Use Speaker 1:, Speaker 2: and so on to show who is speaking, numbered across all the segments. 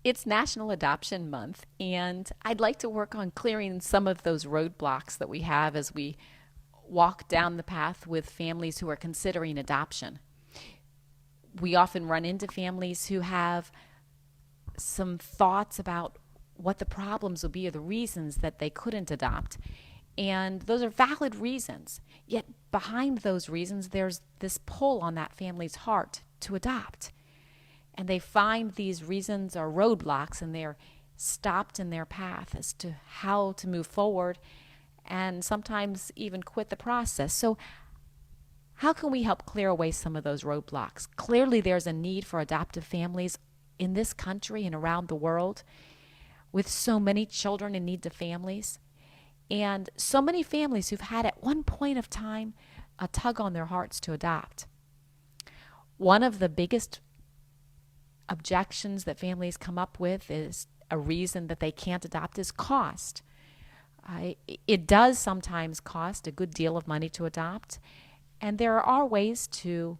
Speaker 1: It's National Adoption Month, and I'd like to work on clearing some of those roadblocks that we have as we walk down the path with families who are considering adoption. We often run into families who have some thoughts about what the problems will be or the reasons that they couldn't adopt. And those are valid reasons. Yet behind those reasons, there's this pull on that family's heart to adopt. And they find these reasons are roadblocks and they're stopped in their path as to how to move forward and sometimes even quit the process. So, how can we help clear away some of those roadblocks? Clearly, there's a need for adoptive families in this country and around the world with so many children in need of families and so many families who've had at one point of time a tug on their hearts to adopt. One of the biggest objections that families come up with is a reason that they can't adopt is cost. It does sometimes cost a good deal of money to adopt, and there are ways to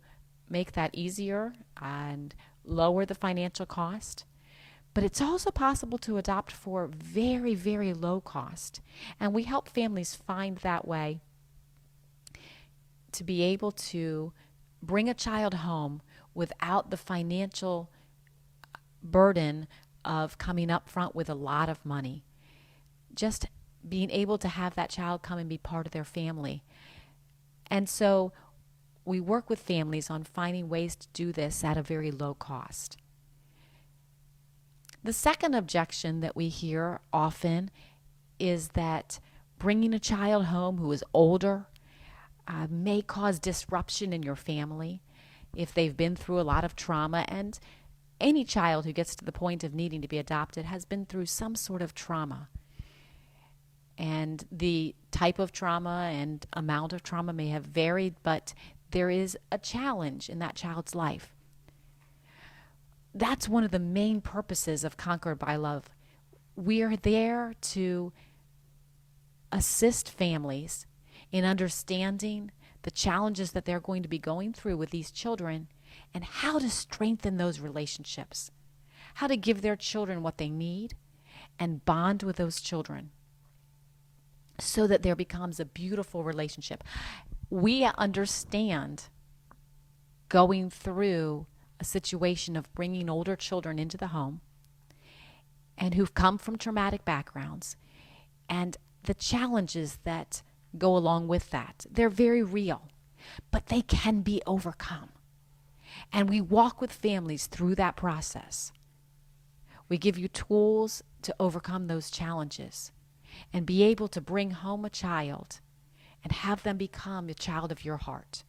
Speaker 1: make that easier and lower the financial cost. But it's also possible to adopt for very, very low cost. And we help families find that way to be able to bring a child home without the financial burden of coming up front with a lot of money. Just being able to have that child come and be part of their family. And so we work with families on finding ways to do this at a very low cost. The second objection that we hear often is that bringing a child home who is older may cause disruption in your family if they've been through a lot of trauma. And any child who gets to the point of needing to be adopted has been through some sort of trauma. And the type of trauma and amount of trauma may have varied, but there is a challenge in that child's life. That's one of the main purposes of Conquered by Love. We are there to assist families in understanding the challenges that they're going to be going through with these children and how to strengthen those relationships, how to give their children what they need and bond with those children so that there becomes a beautiful relationship. We understand going through a situation of bringing older children into the home and who've come from traumatic backgrounds and the challenges that go along with that. They're very real, but they can be overcome. And we walk with families through that process. We give you tools to overcome those challenges and be able to bring home a child and have them become a child of your heart.